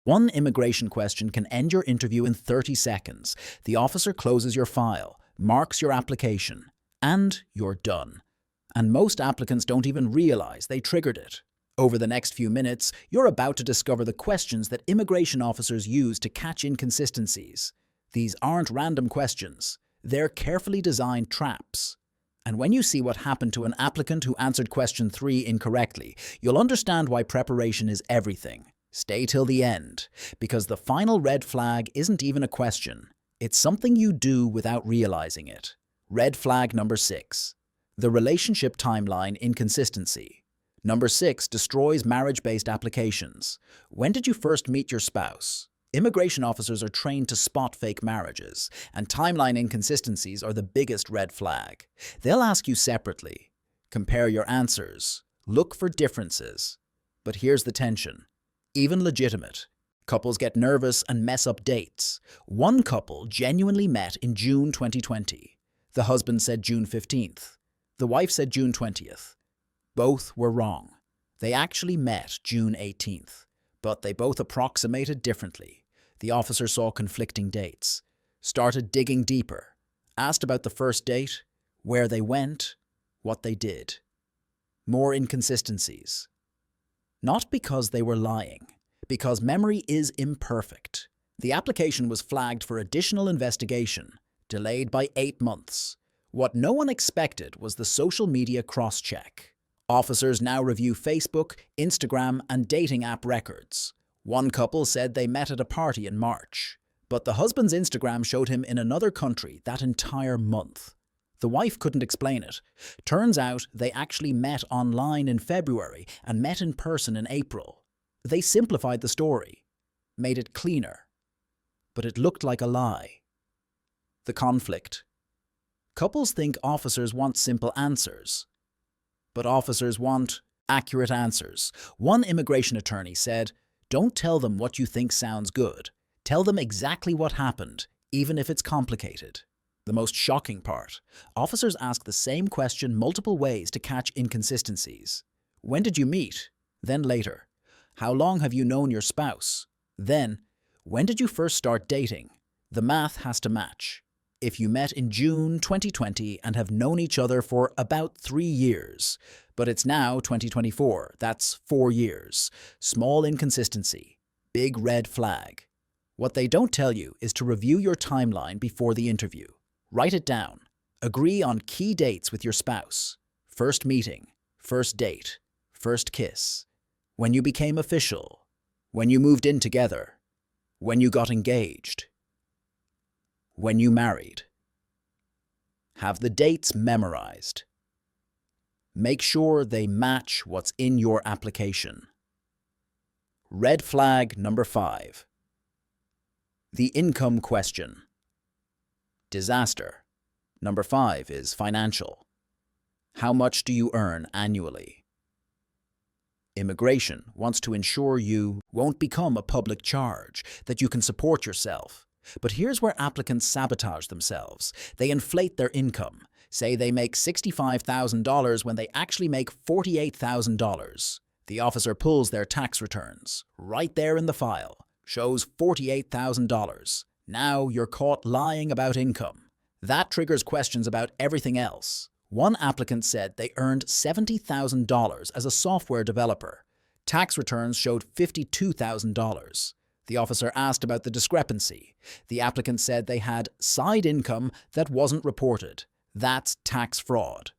One immigration question can end your interview in 30 seconds. The officer closes your file, marks your application, and you're done. And most applicants don't even realize they triggered it. Over the next few minutes, you're about to discover the questions that immigration officers use to catch inconsistencies. These aren't random questions. They're carefully designed traps. And when you see what happened to an applicant who answered question 3 incorrectly, you'll understand why preparation is everything. Stay till the end, because the final red flag isn't even a question. It's something you do without realizing it. Red flag number 6. The relationship timeline inconsistency. Number 6 destroys marriage-based applications. When did you first meet your spouse? Immigration officers are trained to spot fake marriages, and timeline inconsistencies are the biggest red flag. They'll ask you separately. Compare your answers. Look for differences. But here's the tension. Even legitimate couples get nervous and mess up dates. One couple genuinely met in June 2020. The husband said June 15th. The wife said June 20th. Both were wrong. They actually met June 18th, but they both approximated differently. The officer saw conflicting dates, started digging deeper, asked about the first date, where they went, what they did. More inconsistencies. Not because they were lying, because memory is imperfect. The application was flagged for additional investigation, delayed by 8 months. What no one expected was the social media cross-check. Officers now review Facebook, Instagram, and dating app records. One couple said they met at a party in March, but the husband's Instagram showed him in another country that entire month. The wife couldn't explain it. Turns out they actually met online in February and met in person in April. They simplified the story, made it cleaner, but it looked like a lie. The conflict. Couples think officers want simple answers, but officers want accurate answers. One immigration attorney said, "Don't tell them what you think sounds good. Tell them exactly what happened, even if it's complicated." The most shocking part, officers ask the same question multiple ways to catch inconsistencies. When did you meet? Then later. How long have you known your spouse? Then, when did you first start dating? The math has to match. If you met in June 2020 and have known each other for about 3 years, but it's now 2024, that's 4 years. Small inconsistency, big red flag. What they don't tell you is to review your timeline before the interview. Write it down. Agree on key dates with your spouse. First meeting, first date, first kiss. When you became official. When you moved in together. When you got engaged. When you married. Have the dates memorized. Make sure they match what's in your application. Red flag number 5. The income question. Disaster. Number 5 is financial. How much do you earn annually? Immigration wants to ensure you won't become a public charge, that you can support yourself. But here's where applicants sabotage themselves. They inflate their income, say they make $65,000 when they actually make $48,000. The officer pulls their tax returns. Right there in the file, shows $48,000. Now you're caught lying about income. That triggers questions about everything else. One applicant said they earned $70,000 as a software developer. Tax returns showed $52,000. The officer asked about the discrepancy. The applicant said they had side income that wasn't reported. That's tax fraud.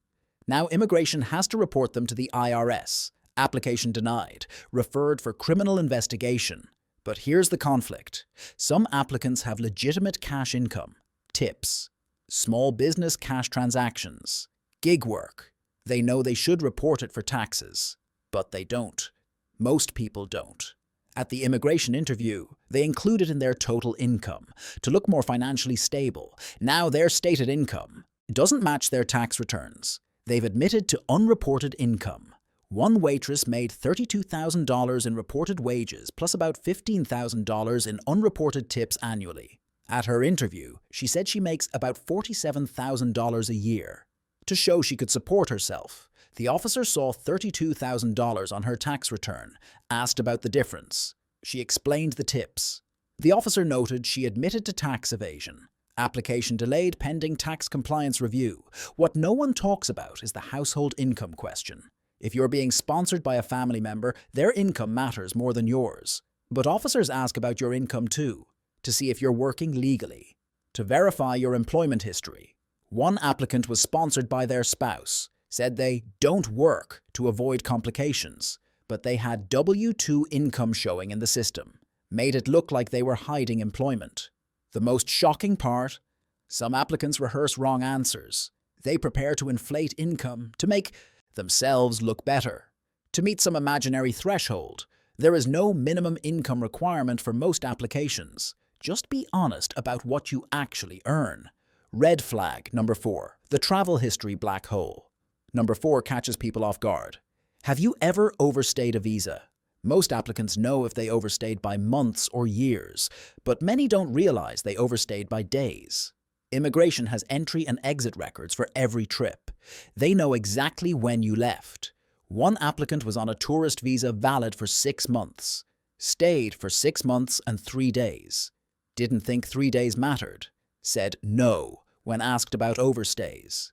Now immigration has to report them to the IRS. Application denied. Referred for criminal investigation. But here's the conflict. Some applicants have legitimate cash income, tips, small business cash transactions, gig work. They know they should report it for taxes, but they don't. Most people don't. At the immigration interview, they include it in their total income to look more financially stable. Now their stated income doesn't match their tax returns. They've admitted to unreported income. One waitress made $32,000 in reported wages plus about $15,000 in unreported tips annually. At her interview, she said she makes about $47,000 a year. To show she could support herself, the officer saw $32,000 on her tax return, asked about the difference. She explained the tips. The officer noted she admitted to tax evasion. Application delayed pending tax compliance review. What no one talks about is the household income question. If you're being sponsored by a family member, their income matters more than yours. But officers ask about your income too, to see if you're working legally, to verify your employment history. One applicant was sponsored by their spouse, said they don't work to avoid complications, but they had W-2 income showing in the system, made it look like they were hiding employment. The most shocking part, some applicants rehearse wrong answers. They prepare to inflate income to make themselves look better, to meet some imaginary threshold. There is no minimum income requirement for most applications. Just be honest about what you actually earn. Red flag number 4, the travel history black hole. Number 4 catches people off guard. Have you ever overstayed a visa? Most applicants know if they overstayed by months or years, but many don't realize they overstayed by days. Immigration has entry and exit records for every trip. They know exactly when you left. One applicant was on a tourist visa valid for 6 months. Stayed for 6 months and 3 days. Didn't think 3 days mattered. Said no when asked about overstays.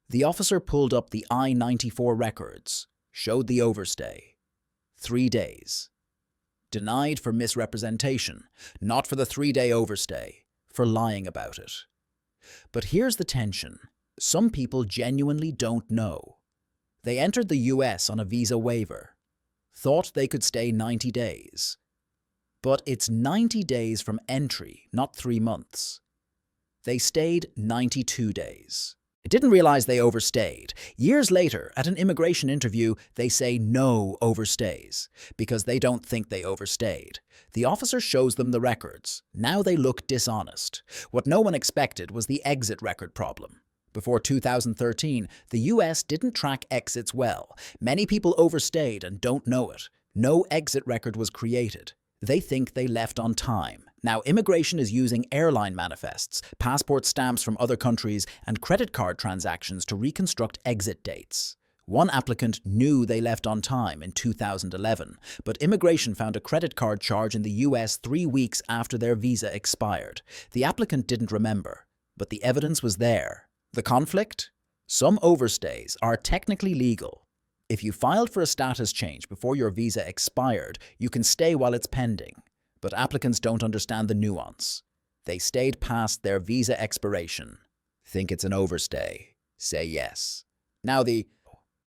The officer pulled up the I-94 records, showed the overstay. 3 days. Denied for misrepresentation, not for the 3-day overstay, for lying about it. But here's the tension. Some people genuinely don't know. They entered the US on a visa waiver, thought they could stay 90 days. But it's 90 days from entry, not 3 months. They stayed 92 days. Didn't realize they overstayed. Years later, at an immigration interview, they say no overstays because they don't think they overstayed. The officer shows them the records. Now they look dishonest. What no one expected was the exit record problem. Before 2013, the US didn't track exits well. Many people overstayed and don't know it. No exit record was created. They think they left on time. Now, immigration is using airline manifests, passport stamps from other countries, and credit card transactions to reconstruct exit dates. One applicant knew they left on time in 2011, but immigration found a credit card charge in the US 3 weeks after their visa expired. The applicant didn't remember, but the evidence was there. The conflict? Some overstays are technically legal. If you filed for a status change before your visa expired, you can stay while it's pending. But applicants don't understand the nuance. They stayed past their visa expiration. Think it's an overstay. Say yes. Now the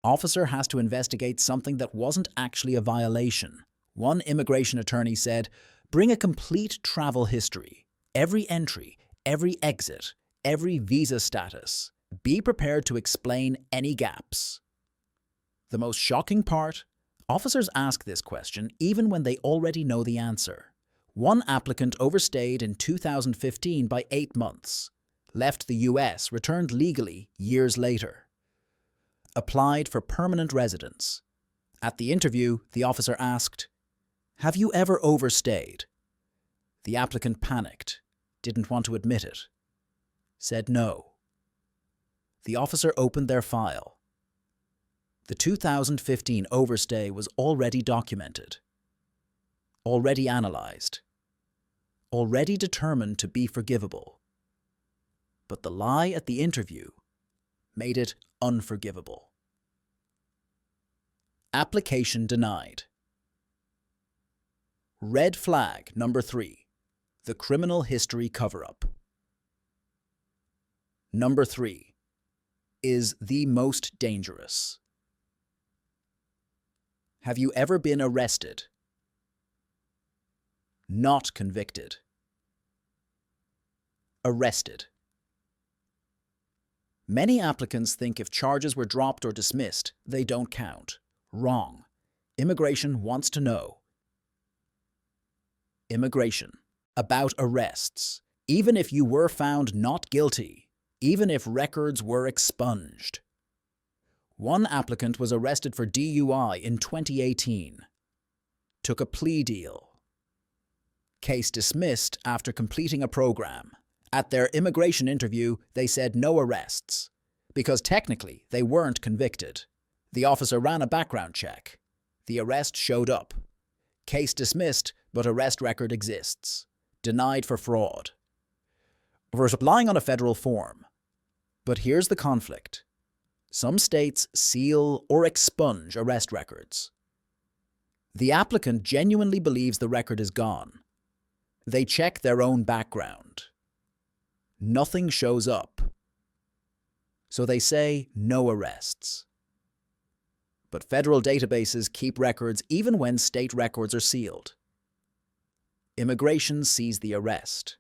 officer has to investigate something that wasn't actually a violation. One immigration attorney said, bring a complete travel history. Every entry, every exit, every visa status. Be prepared to explain any gaps. The most shocking part? Officers ask this question even when they already know the answer. One applicant overstayed in 2015 by 8 months, left the US, returned legally years later. Applied for permanent residence. At the interview, the officer asked, have you ever overstayed? The applicant panicked, didn't want to admit it. Said no. The officer opened their file. The 2015 overstay was already documented, already analyzed, already determined to be forgivable. But the lie at the interview made it unforgivable. Application denied. Red flag number 3, the criminal history cover-up. Number 3 is the most dangerous. Have you ever been arrested? Not convicted. Arrested. Many applicants think if charges were dropped or dismissed, they don't count. Wrong. Immigration wants to know. Immigration. About arrests. Even if you were found not guilty, even if records were expunged. One applicant was arrested for DUI in 2018. Took a plea deal. Case dismissed after completing a program. At their immigration interview, they said no arrests, because technically they weren't convicted. The officer ran a background check. The arrest showed up. Case dismissed but arrest record exists. Denied for fraud. Versus applying on a federal form. But here's the conflict. Some states seal or expunge arrest records. The applicant genuinely believes the record is gone. They check their own background. Nothing shows up. So they say no arrests. But federal databases keep records even when state records are sealed. Immigration sees the arrest.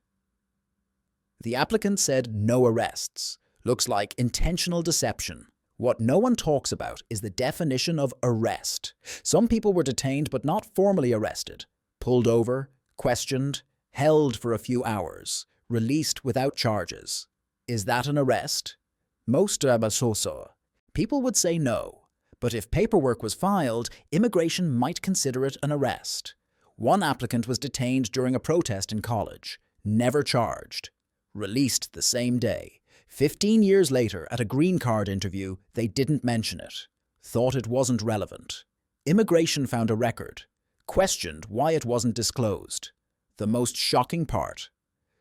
The applicant said no arrests. Looks like intentional deception. What no one talks about is the definition of arrest. Some people were detained but not formally arrested. Pulled over, questioned, held for a few hours, released without charges. Is that an arrest? Most people would say no. But if paperwork was filed, immigration might consider it an arrest. One applicant was detained during a protest in college, never charged, released the same day. 15 years later, at a green card interview, they didn't mention it, thought it wasn't relevant. Immigration found a record, questioned why it wasn't disclosed. The most shocking part: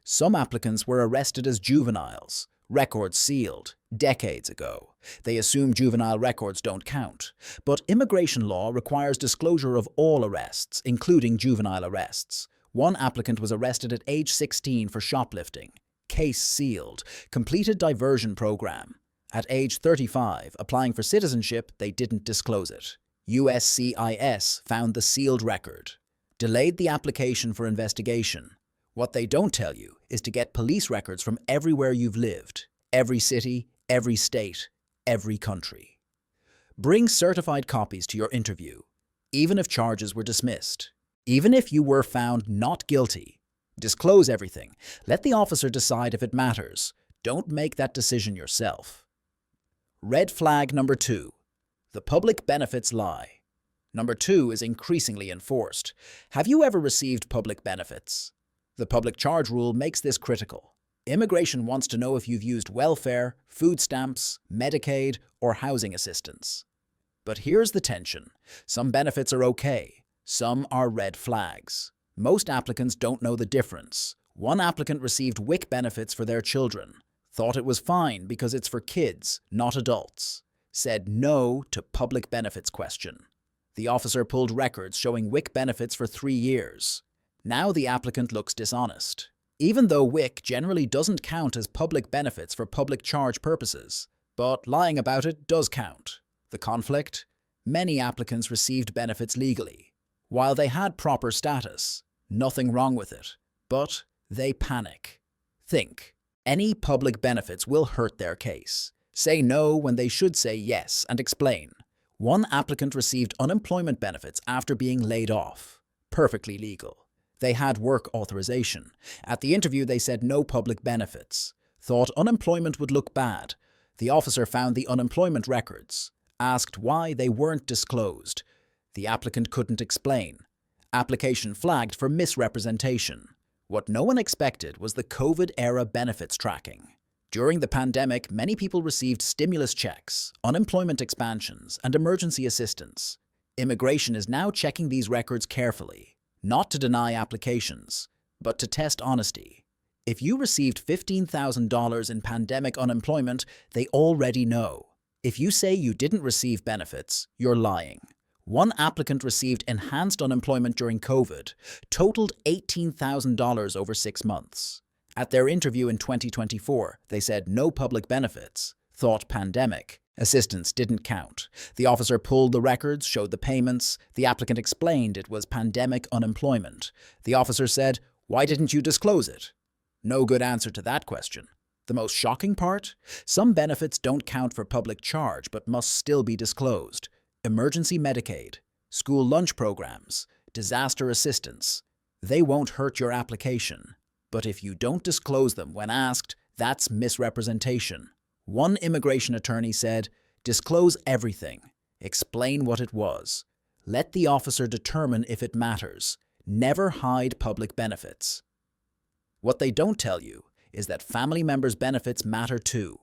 some applicants were arrested as juveniles, records sealed, decades ago. They assume juvenile records don't count. But immigration law requires disclosure of all arrests, including juvenile arrests. One applicant was arrested at age 16 for shoplifting. Case sealed. Completed diversion program. At age 35, applying for citizenship, they didn't disclose it. USCIS found the sealed record. Delayed the application for investigation. What they don't tell you is to get police records from everywhere you've lived. Every city, every state, every country. Bring certified copies to your interview, even if charges were dismissed. Even if you were found not guilty. Disclose everything. Let the officer decide if it matters. Don't make that decision yourself. Red flag number 2. The public benefits lie. Number 2 is increasingly enforced. Have you ever received public benefits? The public charge rule makes this critical. Immigration wants to know if you've used welfare, food stamps, Medicaid, or housing assistance. But here's the tension. Some benefits are okay. Some are red flags. Most applicants don't know the difference. One applicant received WIC benefits for their children. Thought it was fine because it's for kids, not adults. Said no to public benefits question. The officer pulled records showing WIC benefits for 3 years. Now the applicant looks dishonest. Even though WIC generally doesn't count as public benefits for public charge purposes, but lying about it does count. The conflict? Many applicants received benefits legally. While they had proper status, nothing wrong with it, but they panic. Think, any public benefits will hurt their case. Say no when they should say yes and explain. One applicant received unemployment benefits after being laid off. Perfectly legal. They had work authorization. At the interview, they said no public benefits. Thought unemployment would look bad. The officer found the unemployment records. Asked why they weren't disclosed. The applicant couldn't explain. Application flagged for misrepresentation. What no one expected was the COVID-era benefits tracking. During the pandemic, many people received stimulus checks, unemployment expansions, and emergency assistance. Immigration is now checking these records carefully, not to deny applications, but to test honesty. If you received $15,000 in pandemic unemployment, they already know. If you say you didn't receive benefits, you're lying. One applicant received enhanced unemployment during COVID, totaled $18,000 over 6 months. At their interview in 2024, they said no public benefits, thought pandemic. Assistance didn't count. The officer pulled the records, showed the payments. The applicant explained it was pandemic unemployment. The officer said, "Why didn't you disclose it?" No good answer to that question. The most shocking part? Some benefits don't count for public charge but must still be disclosed. Emergency Medicaid, school lunch programs, disaster assistance. They won't hurt your application. But if you don't disclose them when asked, that's misrepresentation. One immigration attorney said, "Disclose everything. Explain what it was. Let the officer determine if it matters. Never hide public benefits." What they don't tell you is that family members' benefits matter too.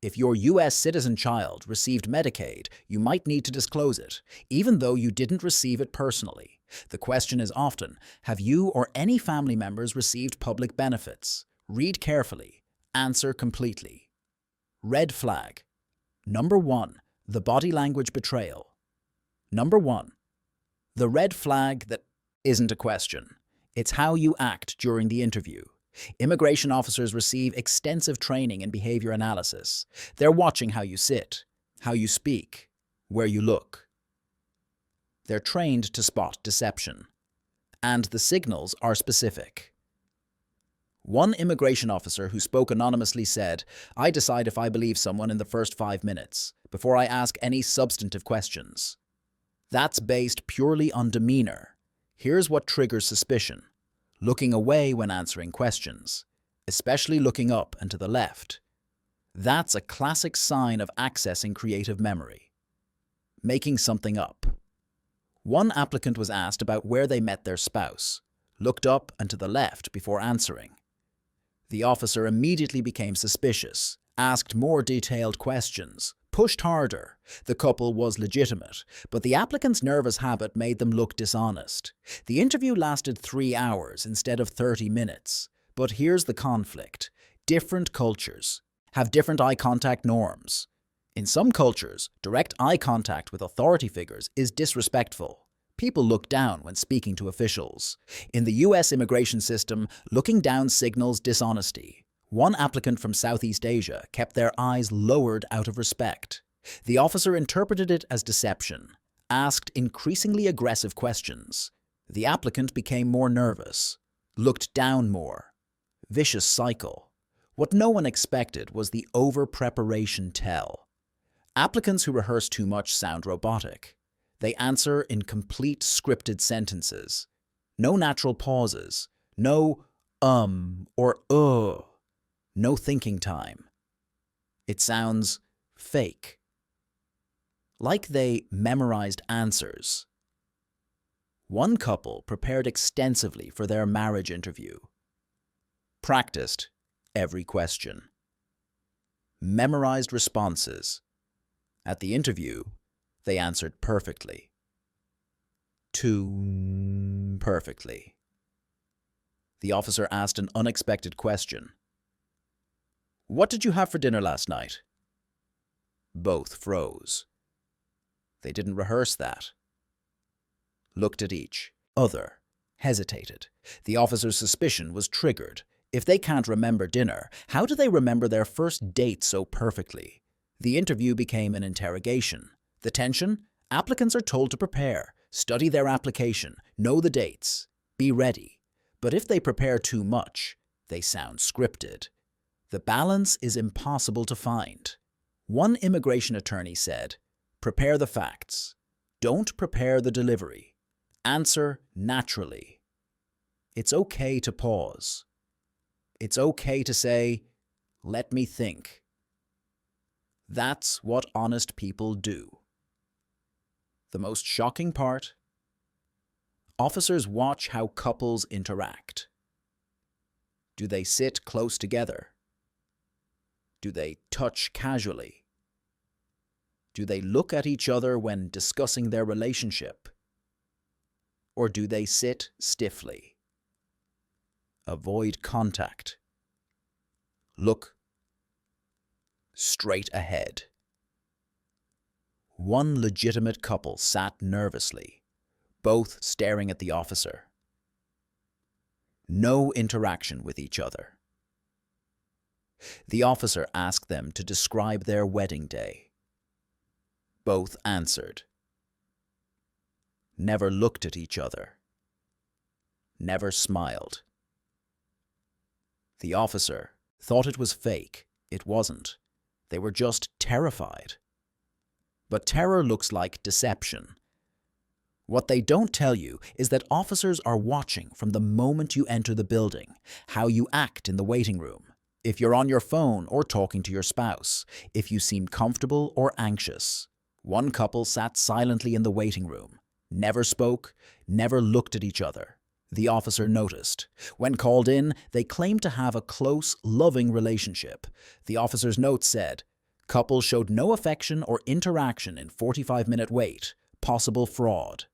If your U.S. citizen child received Medicaid, you might need to disclose it, even though you didn't receive it personally. The question is often, have you or any family members received public benefits? Read carefully. Answer completely. Red flag. Number 1. The body language betrayal. Number 1. The red flag that isn't a question. It's how you act during the interview. Immigration officers receive extensive training in behavior analysis. They're watching how you sit, how you speak, where you look. They're trained to spot deception. And the signals are specific. One immigration officer who spoke anonymously said, "I decide if I believe someone in the first 5 minutes, before I ask any substantive questions." That's based purely on demeanor. Here's what triggers suspicion. Looking away when answering questions, especially looking up and to the left. That's a classic sign of accessing creative memory. Making something up. One applicant was asked about where they met their spouse, looked up and to the left before answering. The officer immediately became suspicious, asked more detailed questions, pushed harder. The couple was legitimate, but the applicant's nervous habit made them look dishonest. The interview lasted 3 hours instead of 30 minutes. But here's the conflict. Different cultures have different eye contact norms. In some cultures, direct eye contact with authority figures is disrespectful. People look down when speaking to officials. In the US immigration system, looking down signals dishonesty. One applicant from Southeast Asia kept their eyes lowered out of respect. The officer interpreted it as deception, asked increasingly aggressive questions. The applicant became more nervous, looked down more. Vicious cycle. What no one expected was the over-preparation tell. Applicants who rehearse too much sound robotic. They answer in complete scripted sentences. No natural pauses. No or No thinking time. It sounds fake. Like they memorized answers. One couple prepared extensively for their marriage interview. Practiced every question. Memorized responses. At the interview, they answered perfectly. Too perfectly. The officer asked an unexpected question. "What did you have for dinner last night?" Both froze. They didn't rehearse that. Looked at each other, hesitated. The officer's suspicion was triggered. If they can't remember dinner, how do they remember their first date so perfectly? The interview became an interrogation. The tension? Applicants are told to prepare, study their application, know the dates, be ready. But if they prepare too much, they sound scripted. The balance is impossible to find. One immigration attorney said, "Prepare the facts. Don't prepare the delivery. Answer naturally. It's okay to pause. It's okay to say, 'Let me think.' That's what honest people do." The most shocking part? Officers watch how couples interact. Do they sit close together? Do they touch casually? Do they look at each other when discussing their relationship? Or do they sit stiffly? Avoid contact. Look straight ahead. One legitimate couple sat nervously, both staring at the officer. No interaction with each other. The officer asked them to describe their wedding day. Both answered. Never looked at each other. Never smiled. The officer thought it was fake. It wasn't. They were just terrified. But terror looks like deception. What they don't tell you is that officers are watching from the moment you enter the building, how you act in the waiting room, if you're on your phone or talking to your spouse, if you seem comfortable or anxious. One couple sat silently in the waiting room, never spoke, never looked at each other. The officer noticed. When called in, they claimed to have a close, loving relationship. The officer's note said, "Couple showed no affection or interaction in 45-minute wait. Possible fraud."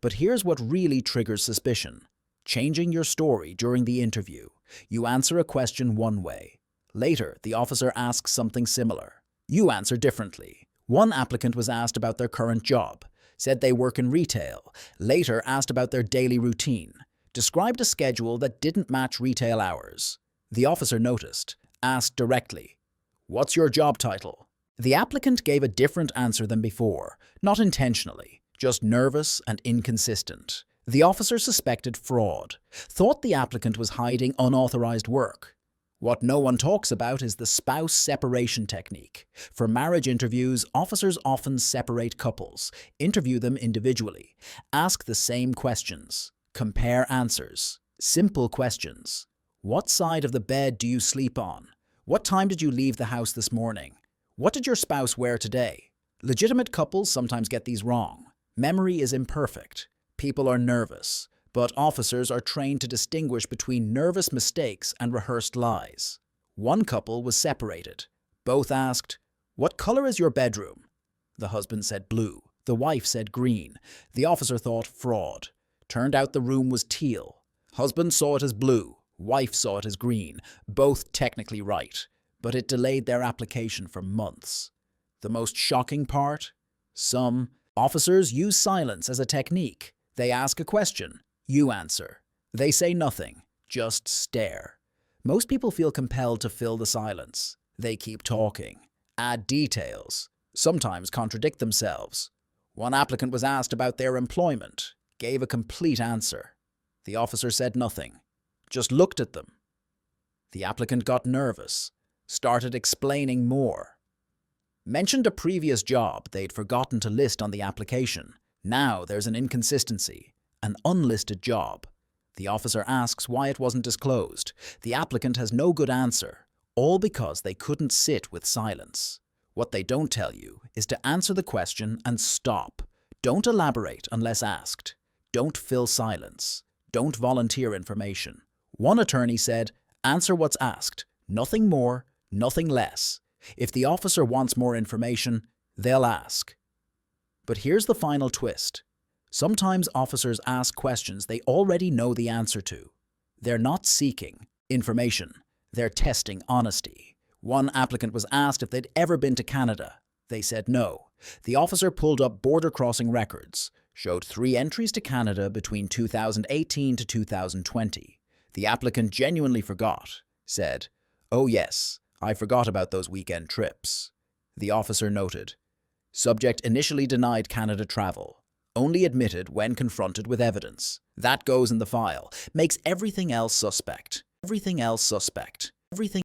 But here's what really triggers suspicion. Changing your story during the interview. You answer a question one way. Later, the officer asks something similar. You answer differently. One applicant was asked about their current job, said they work in retail, later asked about their daily routine, described a schedule that didn't match retail hours. The officer noticed, asked directly, "What's your job title?" The applicant gave a different answer than before, not intentionally, just nervous and inconsistent. The officer suspected fraud, thought the applicant was hiding unauthorized work. What no one talks about is the spouse separation technique. For marriage interviews, officers often separate couples, interview them individually, ask the same questions, compare answers. Simple questions. What side of the bed do you sleep on? What time did you leave the house this morning? What did your spouse wear today? Legitimate couples sometimes get these wrong. Memory is imperfect. People are nervous. But officers are trained to distinguish between nervous mistakes and rehearsed lies. One couple was separated. Both asked, "What color is your bedroom?" The husband said blue. The wife said green. The officer thought fraud. Turned out the room was teal. Husband saw it as blue. Wife saw it as green. Both technically right. But it delayed their application for months. The most shocking part? Some officers use silence as a technique. They ask a question. You answer. They say nothing, just stare. Most people feel compelled to fill the silence. They keep talking, add details, sometimes contradict themselves. One applicant was asked about their employment, gave a complete answer. The officer said nothing, just looked at them. The applicant got nervous, started explaining more. Mentioned a previous job they'd forgotten to list on the application. Now there's an inconsistency. An unlisted job. The officer asks why it wasn't disclosed. The applicant has no good answer, all because they couldn't sit with silence. What they don't tell you is to answer the question and stop. Don't elaborate unless asked. Don't fill silence. Don't volunteer information. One attorney said, "Answer what's asked. Nothing more, nothing less. If the officer wants more information, they'll ask." But here's the final twist. Sometimes officers ask questions they already know the answer to. They're not seeking information. They're testing honesty. One applicant was asked if they'd ever been to Canada. They said no. The officer pulled up border crossing records, showed 3 entries to Canada between 2018 to 2020. The applicant genuinely forgot, said, "Oh yes, I forgot about those weekend trips." The officer noted, subject initially denied Canada travel. Only admitted when confronted with evidence. That goes in the file. Makes everything else suspect. Everything else suspect. Everything